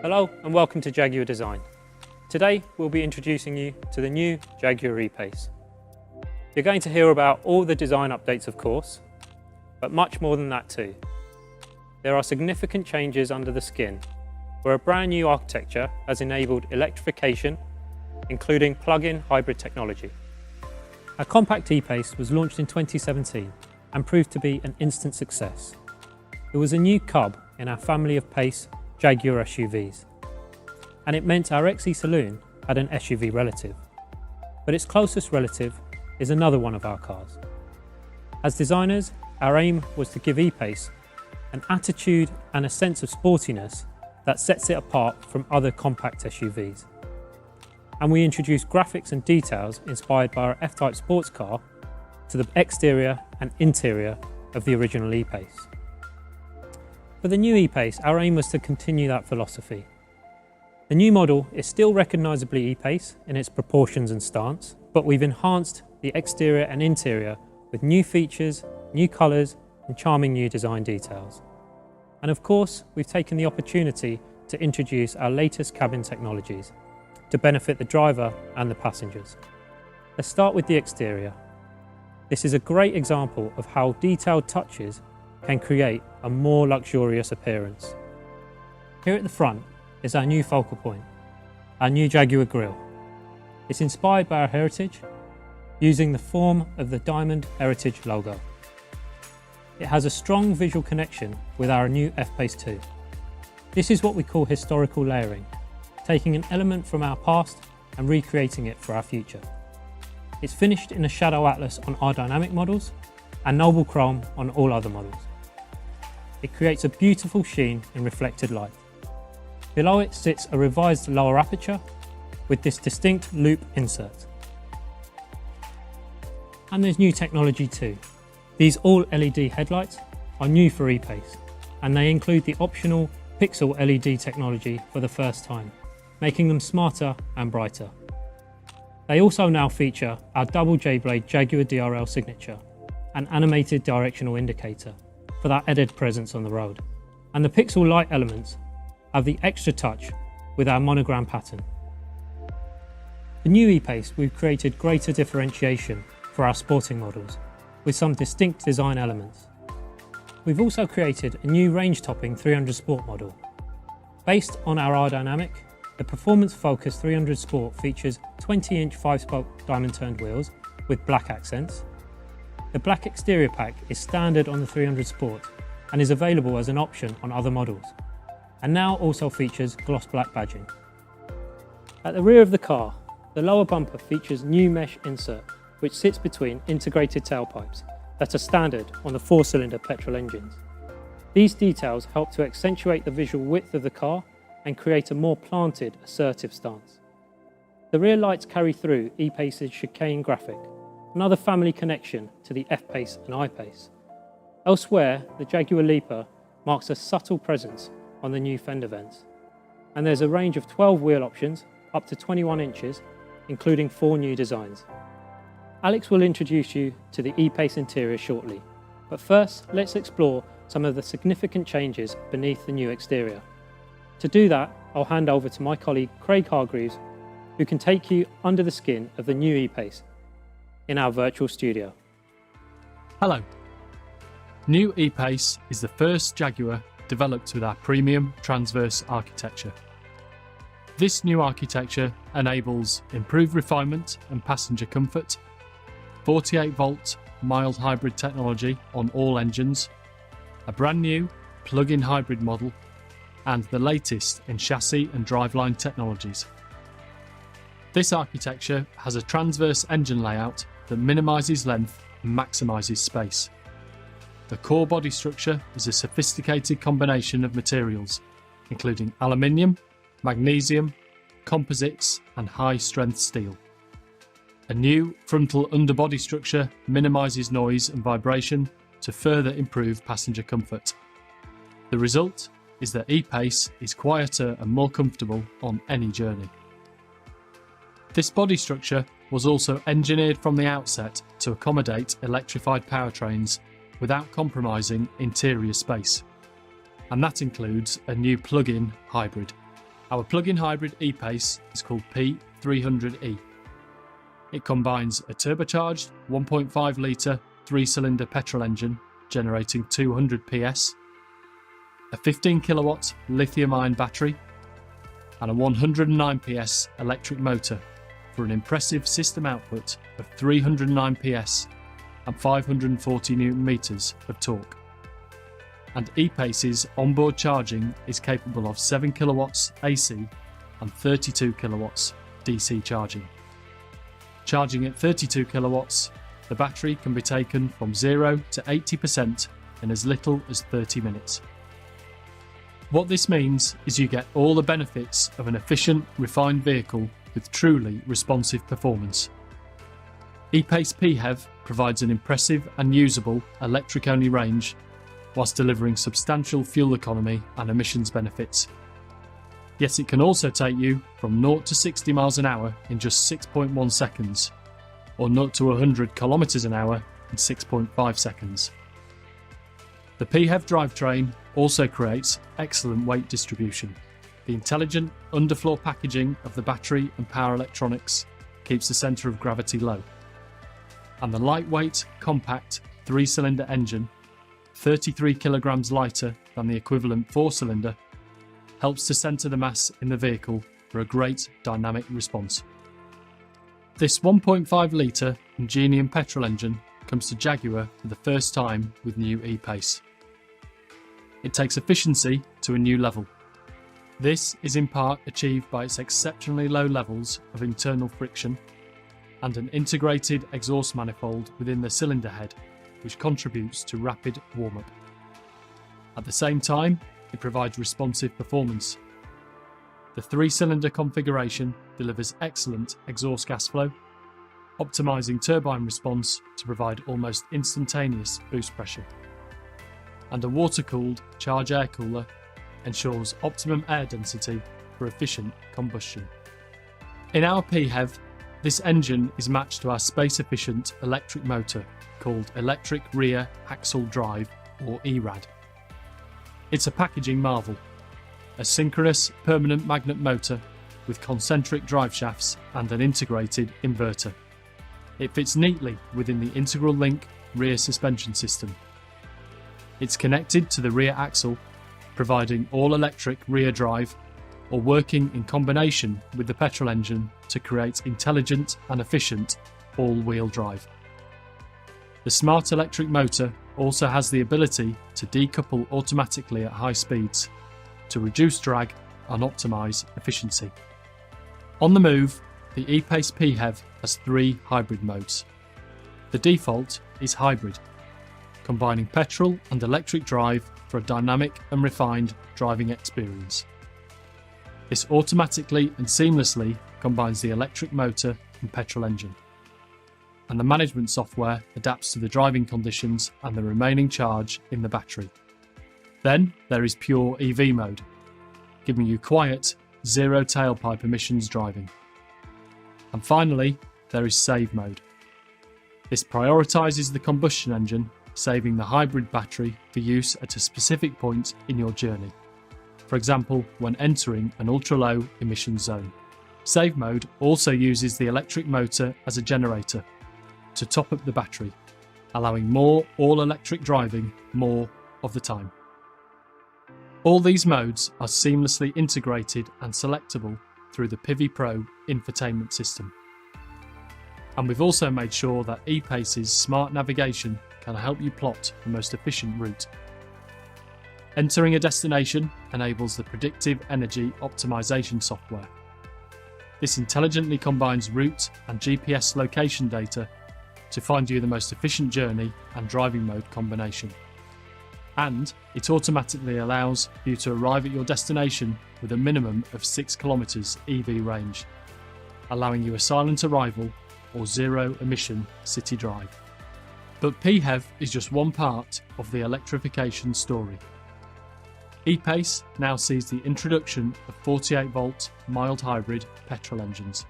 Hello and welcome to Jaguar Design. Today we'll be introducing you to the new Jaguar E-PACE. You're going to hear about all the design updates, of course, but much more than that too. There are significant changes under the skin, where a brand new architecture has enabled electrification, including plug-in hybrid technology. Our compact E-PACE was launched in 2017 and proved to be an instant success. It was a new cub in our family of PACE Jaguar SUVs, and it meant our XE Saloon had an SUV relative. But its closest relative is another one of our cars. As designers, our aim was to give E-PACE an attitude and a sense of sportiness that sets it apart from other compact SUVs. And we introduced graphics and details inspired by our F-Type sports car to the exterior and interior of the original E-PACE. For the new E-PACE, our aim was to continue that philosophy. The new model is still recognisably E-PACE in its proportions and stance, but we've enhanced the exterior and interior with new features, new colours and charming new design details. And of course, we've taken the opportunity to introduce our latest cabin technologies to benefit the driver and the passengers. Let's start with the exterior. This is a great example of how detailed touches can create a more luxurious appearance. Here at the front is our new focal point, our new Jaguar grille. It's inspired by our heritage, using the form of the diamond heritage logo. It has a strong visual connection with our new F-PACE 2. This is what we call historical layering, taking an element from our past and recreating it for our future. It's finished in a shadow atlas on our dynamic models and noble chrome on all other models. It creates a beautiful sheen in reflected light. Below it sits a revised lower aperture with this distinct loop insert. And there's new technology too. These all LED headlights are new for E-PACE, and they include the optional pixel LED technology for the first time, making them smarter and brighter. They also now feature our double J-blade Jaguar DRL signature, an animated directional indicator for that added presence on the road. And the pixel light elements have the extra touch with our monogram pattern. The new E-PACE, we've created greater differentiation for our sporting models with some distinct design elements. We've also created a new range-topping 300 Sport model. Based on our R-Dynamic, the performance-focused 300 Sport features 20-inch 5-spoke diamond-turned wheels with black accents. The black exterior pack is standard on the 300 Sport and is available as an option on other models, and now also features gloss black badging. At the rear of the car, the lower bumper features new mesh insert, which sits between integrated tailpipes that are standard on the 4-cylinder petrol engines. These details help to accentuate the visual width of the car and create a more planted, assertive stance. The rear lights carry through E-PACE's chicane graphic, another family connection to the F-PACE and I-PACE. Elsewhere, the Jaguar Leaper marks a subtle presence on the new fender vents. And there's a range of 12 wheel options, up to 21 inches, including 4 new designs. Alex will introduce you to the E-PACE interior shortly, but first let's explore some of the significant changes beneath the new exterior. To do that, I'll hand over to my colleague Craig Hargreaves, who can take you under the skin of the new E-PACE in our virtual studio. Hello. New E-PACE is the first Jaguar developed with our premium transverse architecture. This new architecture enables improved refinement and passenger comfort, 48-volt mild hybrid technology on all engines, a brand new plug-in hybrid model, and the latest in chassis and driveline technologies. This architecture has a transverse engine layout that minimises length and maximises space. The core body structure is a sophisticated combination of materials, including aluminium, magnesium, composites and high-strength steel. A new frontal underbody structure minimises noise and vibration to further improve passenger comfort. The result is that E-PACE is quieter and more comfortable on any journey. This body structure was also engineered from the outset to accommodate electrified powertrains without compromising interior space, and that includes a new plug-in hybrid. Our plug-in hybrid E-PACE is called P300E. It combines a turbocharged 1.5 litre 3-cylinder petrol engine generating 200 PS, a 15 kilowatt lithium-ion battery, and a 109 PS electric motor for an impressive system output of 309 PS and 540 Newton meters of torque. And E-PACE's onboard charging is capable of 7 kilowatts AC and 32 kilowatts DC charging. Charging at 32 kilowatts, the battery can be taken from 0 to 80% in as little as 30 minutes. What this means is you get all the benefits of an efficient, refined vehicle with truly responsive performance. E-PACE PHEV provides an impressive and usable electric-only range whilst delivering substantial fuel economy and emissions benefits. Yet it can also take you from 0 to 60 miles an hour in just 6.1 seconds, or 0 to 100 kilometers an hour in 6.5 seconds. The PHEV drivetrain also creates excellent weight distribution. The intelligent underfloor packaging of the battery and power electronics keeps the centre of gravity low. And the lightweight, compact 3-cylinder engine, 33 kilograms lighter than the equivalent 4-cylinder, helps to centre the mass in the vehicle for a great dynamic response. This 1.5 litre Ingenium petrol engine comes to Jaguar for the first time with new E-PACE. It takes efficiency to a new level. This is in part achieved by its exceptionally low levels of internal friction and an integrated exhaust manifold within the cylinder head, which contributes to rapid warm-up. At the same time, it provides responsive performance. The 3-cylinder configuration delivers excellent exhaust gas flow, optimising turbine response to provide almost instantaneous boost pressure. And a water-cooled charge air cooler ensures optimum air density for efficient combustion. In our PHEV, this engine is matched to our space-efficient electric motor called Electric Rear Axle Drive, or ERAD. It's a packaging marvel, a synchronous permanent magnet motor with concentric drive shafts and an integrated inverter. It fits neatly within the Integral Link rear suspension system. It's connected to the rear axle, providing all-electric rear drive, or working in combination with the petrol engine to create intelligent and efficient all-wheel drive. The smart electric motor also has the ability to decouple automatically at high speeds to reduce drag and optimise efficiency. On the move, the E-PACE PHEV has 3 hybrid modes. The default is hybrid, combining petrol and electric drive for a dynamic and refined driving experience. This automatically and seamlessly combines the electric motor and petrol engine, and the management software adapts to the driving conditions and the remaining charge in the battery. Then there is pure EV mode, giving you quiet, zero tailpipe emissions driving. And finally, there is save mode. This prioritises the combustion engine, saving the hybrid battery for use at a specific point in your journey. For example, when entering an ultra-low emission zone. Save mode also uses the electric motor as a generator to top up the battery, allowing more all-electric driving more of the time. All these modes are seamlessly integrated and selectable through the Pivi Pro infotainment system. And we've also made sure that E-PACE's smart navigation can help you plot the most efficient route. Entering a destination enables the predictive energy optimization software. This intelligently combines route and GPS location data to find you the most efficient journey and driving mode combination. And it automatically allows you to arrive at your destination with a minimum of 6 kilometers EV range, allowing you a silent arrival or zero emission city drive. But PHEV is just one part of the electrification story. E-PACE now sees the introduction of 48-volt mild hybrid petrol engines.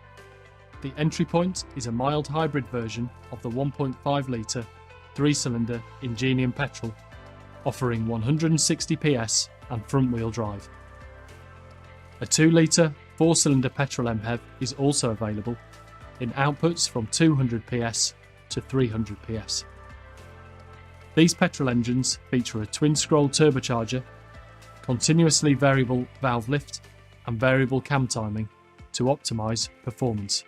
The entry point is a mild hybrid version of the 1.5 litre 3-cylinder Ingenium petrol, offering 160 PS and front-wheel drive. A 2-litre 4-cylinder petrol MHEV is also available in outputs from 200 PS to 300 PS. These petrol engines feature a twin-scroll turbocharger, continuously variable valve lift and variable cam timing to optimise performance.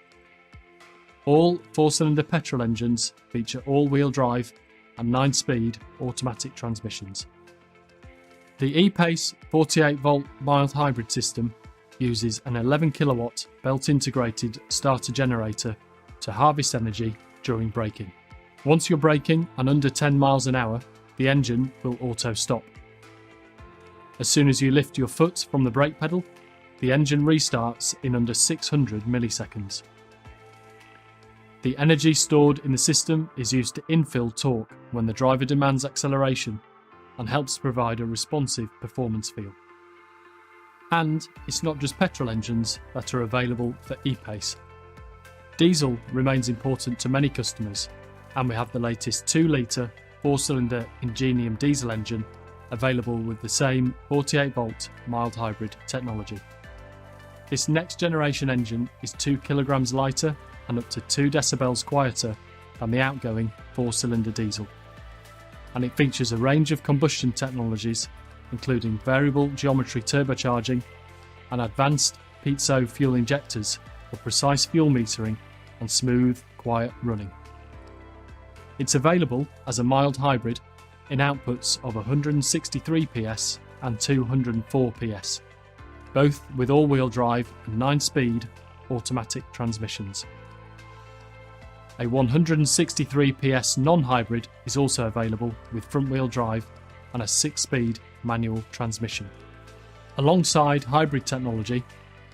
All 4-cylinder petrol engines feature all-wheel drive and 9-speed automatic transmissions. The E-PACE 48-volt mild hybrid system uses an 11 kilowatt belt-integrated starter generator to harvest energy during braking. Once you're braking and under 10 miles an hour, the engine will auto-stop. As soon as you lift your foot from the brake pedal, the engine restarts in under 600 milliseconds. The energy stored in the system is used to infill torque when the driver demands acceleration and helps provide a responsive performance feel. And it's not just petrol engines that are available for E-PACE. Diesel remains important to many customers, and we have the latest 2-litre 4-cylinder Ingenium diesel engine available with the same 48-volt mild hybrid technology. This next generation engine is 2 kilograms lighter and up to 2 decibels quieter than the outgoing 4-cylinder diesel. And it features a range of combustion technologies, including variable geometry turbocharging and advanced piezo fuel injectors for precise fuel metering and smooth, quiet running. It's available as a mild hybrid in outputs of 163 PS and 204 PS, both with all-wheel drive and 9-speed automatic transmissions. A 163 PS non-hybrid is also available with front-wheel drive and a 6-speed manual transmission. Alongside hybrid technology,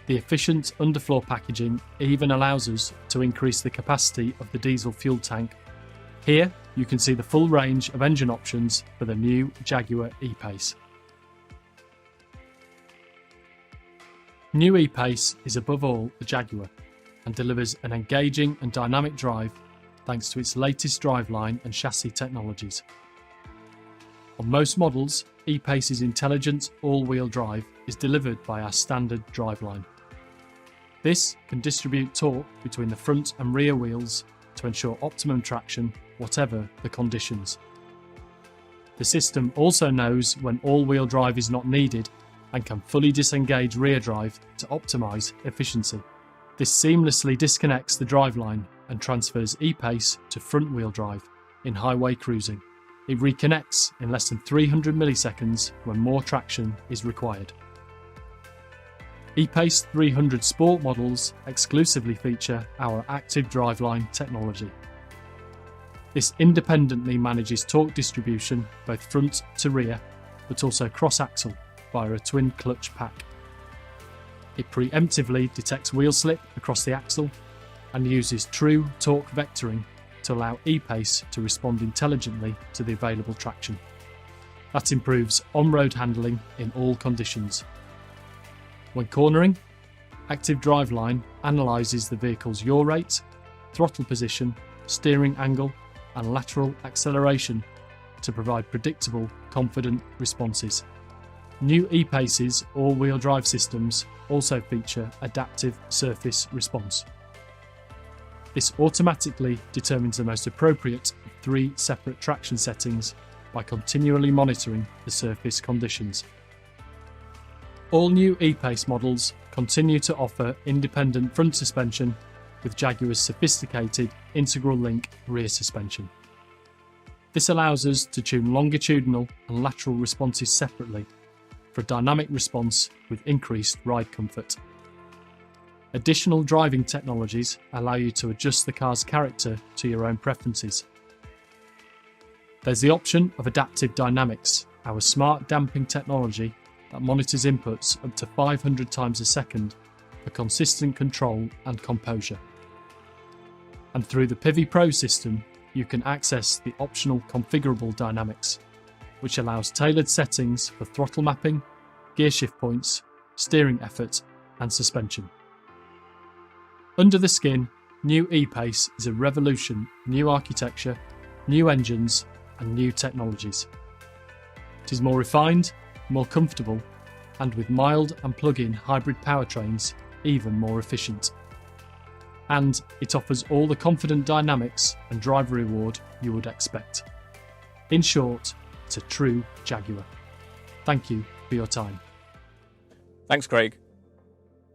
the efficient underfloor packaging even allows us to increase the capacity of the diesel fuel tank. Here you can see the full range of engine options for the new Jaguar E-PACE. New E-PACE is above all a Jaguar and delivers an engaging and dynamic drive thanks to its latest driveline and chassis technologies. On most models, E-PACE's intelligent all-wheel drive is delivered by our standard driveline. This can distribute torque between the front and rear wheels to ensure optimum traction whatever the conditions. The system also knows when all-wheel drive is not needed and can fully disengage rear drive to optimise efficiency. This seamlessly disconnects the driveline and transfers E-PACE to front-wheel drive in highway cruising. It reconnects in less than 300 milliseconds when more traction is required. E-PACE 300 Sport models exclusively feature our active driveline technology. This independently manages torque distribution both front to rear, but also cross-axle via a twin clutch pack. It preemptively detects wheel slip across the axle and uses true torque vectoring to allow E-PACE to respond intelligently to the available traction. That improves on-road handling in all conditions. When cornering, Active Driveline analyses the vehicle's yaw rate, throttle position, steering angle and lateral acceleration to provide predictable, confident responses. New E-PACE's all-wheel drive systems also feature adaptive surface response. This automatically determines the most appropriate of 3 separate traction settings by continually monitoring the surface conditions. All new E-PACE models continue to offer independent front suspension with Jaguar's sophisticated integral link rear suspension. This allows us to tune longitudinal and lateral responses separately for dynamic response with increased ride comfort. Additional driving technologies allow you to adjust the car's character to your own preferences. There's the option of Adaptive Dynamics, our smart damping technology that monitors inputs up to 500 times a second for consistent control and composure. And through the Pivi Pro system, you can access the optional configurable dynamics, which allows tailored settings for throttle mapping, gear shift points, steering effort, and suspension. Under the skin, new E-PACE is a revolution, new architecture, new engines, and new technologies. It is more refined, more comfortable, and with mild and plug-in hybrid powertrains, even more efficient. And it offers all the confident dynamics and driver reward you would expect. In short, it's a true Jaguar. Thank you for your time. Thanks, Craig.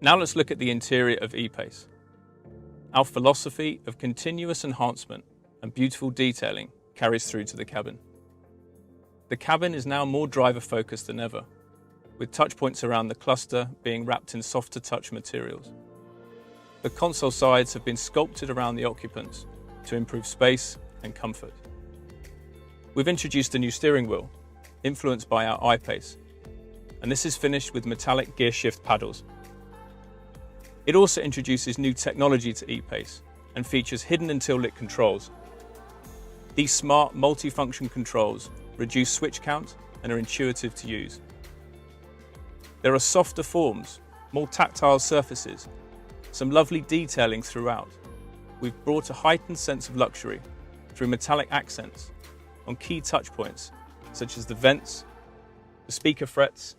Now let's look at the interior of E-PACE. Our philosophy of continuous enhancement and beautiful detailing carries through to the cabin. The cabin is now more driver-focused than ever, with touchpoints around the cluster being wrapped in softer touch materials. The console sides have been sculpted around the occupants to improve space and comfort. We've introduced a new steering wheel, influenced by our E-PACE, and this is finished with metallic gear shift paddles. It also introduces new technology to E-PACE and features hidden until lit controls. These smart multi-function controls reduce switch count and are intuitive to use. There are softer forms, more tactile surfaces, some lovely detailing throughout. We've brought a heightened sense of luxury through metallic accents on key touch points such as the vents, the speaker frets,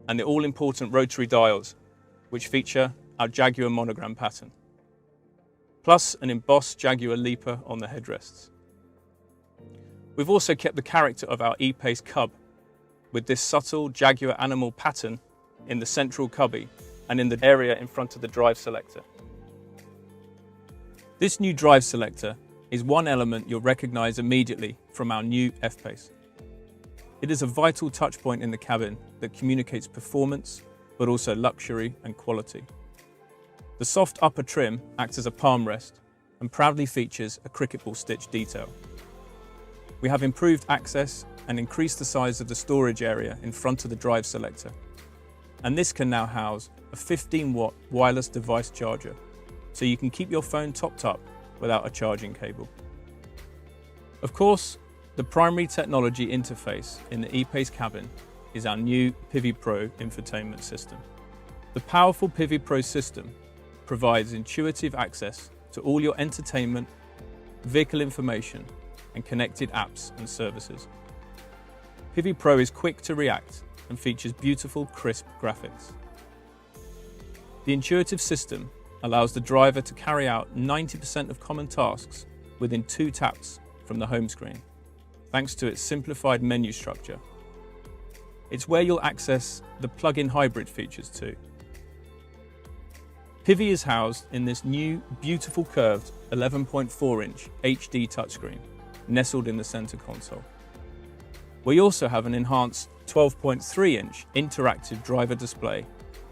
and the all-important rotary dials, which feature our Jaguar monogram pattern, plus an embossed Jaguar leaper on the headrests. We've also kept the character of our E-PACE cub with this subtle Jaguar animal pattern in the central cubby and in the area in front of the Drive Selector. This new Drive Selector is one element you'll recognize immediately from our new F-PACE. It is a vital touchpoint in the cabin that communicates performance, but also luxury and quality. The soft upper trim acts as a palm rest and proudly features a cricket ball stitch detail. We have improved access and increased the size of the storage area in front of the Drive Selector. And this can now house a 15-watt wireless device charger, so you can keep your phone topped up without a charging cable. Of course, the primary technology interface in the E-PACE cabin is our new Pivi Pro infotainment system. The powerful Pivi Pro system provides intuitive access to all your entertainment, vehicle information, and connected apps and services. Pivi Pro is quick to react and features beautiful, crisp graphics. The intuitive system allows the driver to carry out 90% of common tasks within 2 taps from the home screen, thanks to its simplified menu structure. It's where you'll access the plug-in hybrid features too. Pivi is housed in this new, beautiful curved 11.4-inch HD touchscreen, nestled in the center console. We also have an enhanced 12.3-inch interactive driver display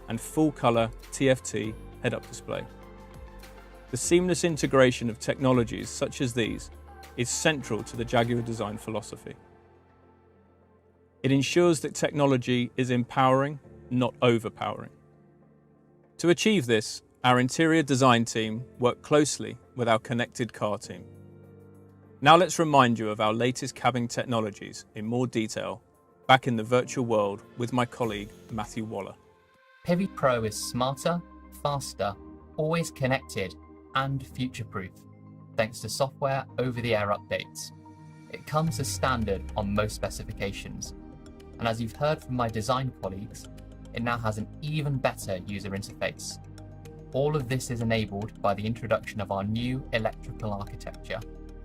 and full-color TFT head-up display. The seamless integration of technologies such as these is central to the Jaguar design philosophy. It ensures that technology is empowering, not overpowering. To achieve this, our interior design team worked closely with our connected car team. Now let's remind you of our latest cabin technologies in more detail, back in the virtual world with my colleague Matthew Waller. Pivi Pro is smarter, faster, always connected, and future-proof, thanks to software over-the-air updates. It comes as standard on most specifications, and as you've heard from my design colleagues, it now has an even better user interface. All of this is enabled by the introduction of our new electrical architecture,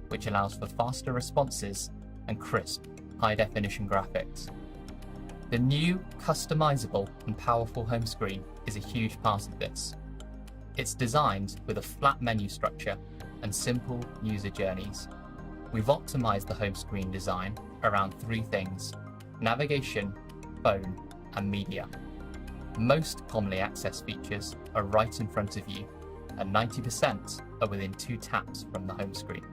which allows for faster responses and crisp, high-definition graphics. The new, customizable and powerful home screen is a huge part of this. It's designed with a flat menu structure and simple user journeys. We've optimized the home screen design around 3 things: navigation, phone, and media. Most commonly accessed features are right in front of you, and 90% are within 2 taps from the home screen.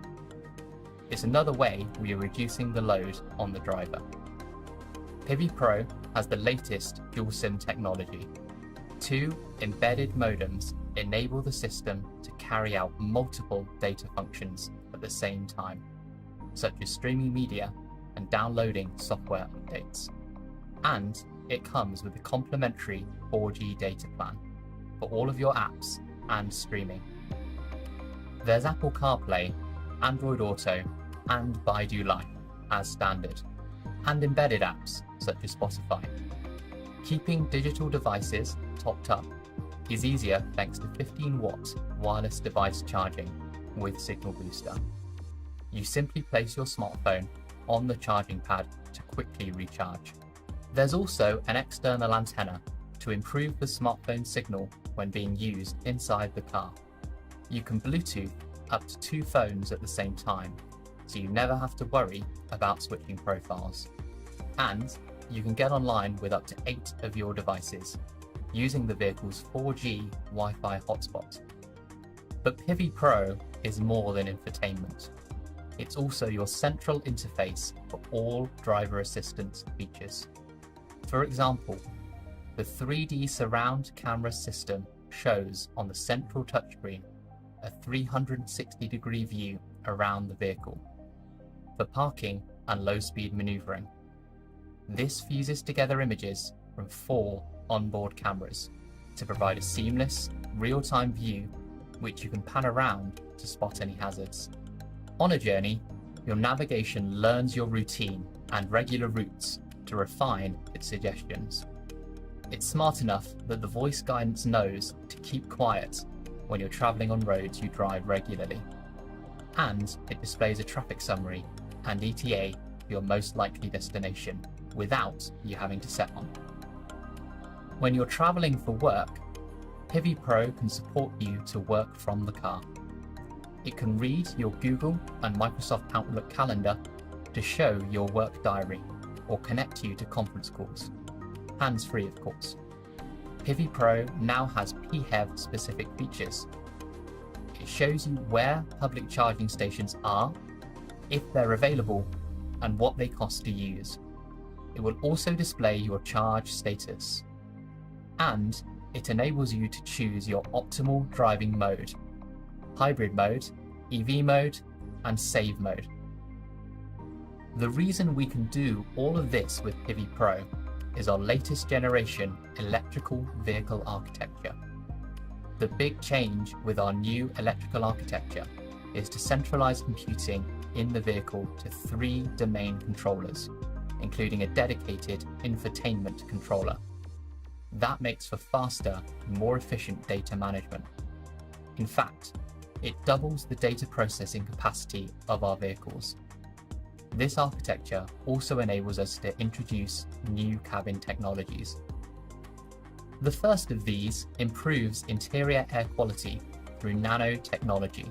It's another way we are reducing the load on the driver. Pivi Pro has the latest dual SIM technology. 2 embedded modems enable the system to carry out multiple data functions at the same time, such as streaming media and downloading software updates. And it comes with a complimentary 4G data plan for all of your apps and streaming. There's Apple CarPlay, Android Auto, and Baidu Life as standard, and embedded apps such as Spotify. Keeping digital devices topped up is easier thanks to 15-watt wireless device charging with Signal Booster. You simply place your smartphone on the charging pad to quickly recharge. There's also an external antenna to improve the smartphone signal when being used inside the car. You can Bluetooth up to 2 phones at the same time, so you never have to worry about switching profiles. And you can get online with up to 8 of your devices, using the vehicle's 4G Wi-Fi hotspot. But Pivi Pro is more than infotainment. It's also your central interface for all driver assistance features. For example, the 3D surround camera system shows on the central touchscreen a 360-degree view around the vehicle for parking and low-speed maneuvering. This fuses together images from 4 onboard cameras to provide a seamless, real-time view which you can pan around to spot any hazards. On a journey, your navigation learns your routine and regular routes to refine its suggestions. It's smart enough that the voice guidance knows to keep quiet when you're traveling on roads you drive regularly. And it displays a traffic summary and ETA for your most likely destination without you having to set one. When you're traveling for work, Pivi Pro can support you to work from the car. It can read your Google and Microsoft Outlook calendar to show your work diary or connect you to conference calls. Hands-free, of course. Pivi Pro now has PHEV specific features. It shows you where public charging stations are, if they're available, and what they cost to use. It will also display your charge status. And it enables you to choose your optimal driving mode: hybrid mode, EV mode, and save mode. The reason we can do all of this with Pivi Pro is our latest generation electrical vehicle architecture. The big change with our new electrical architecture is to centralize computing in the vehicle to 3 domain controllers, including a dedicated infotainment controller. That makes for faster, more efficient data management. In fact, it doubles the data processing capacity of our vehicles. This architecture also enables us to introduce new cabin technologies. The first of these improves interior air quality through nanotechnology,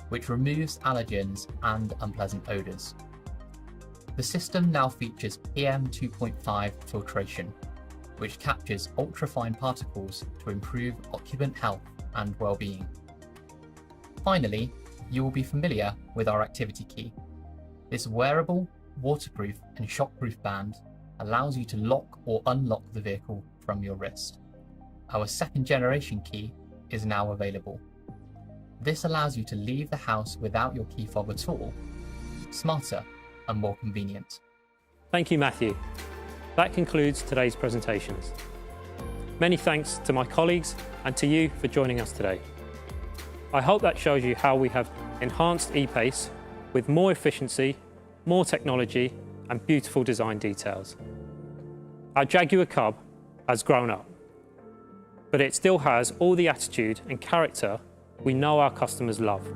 which removes allergens and unpleasant odors. The system now features PM2.5 filtration, which captures ultrafine particles to improve occupant health and well-being. Finally, you will be familiar with our activity key. This wearable, waterproof and shockproof band allows you to lock or unlock the vehicle from your wrist. Our second generation key is now available. This allows you to leave the house without your key fob at all. Smarter and more convenient. Thank you, Matthew. That concludes today's presentations. Many thanks to my colleagues and to you for joining us today. I hope that shows you how we have enhanced E-PACE with more efficiency, more technology and beautiful design details. Our Jaguar Cub has grown up, but it still has all the attitude and character we know our customers love.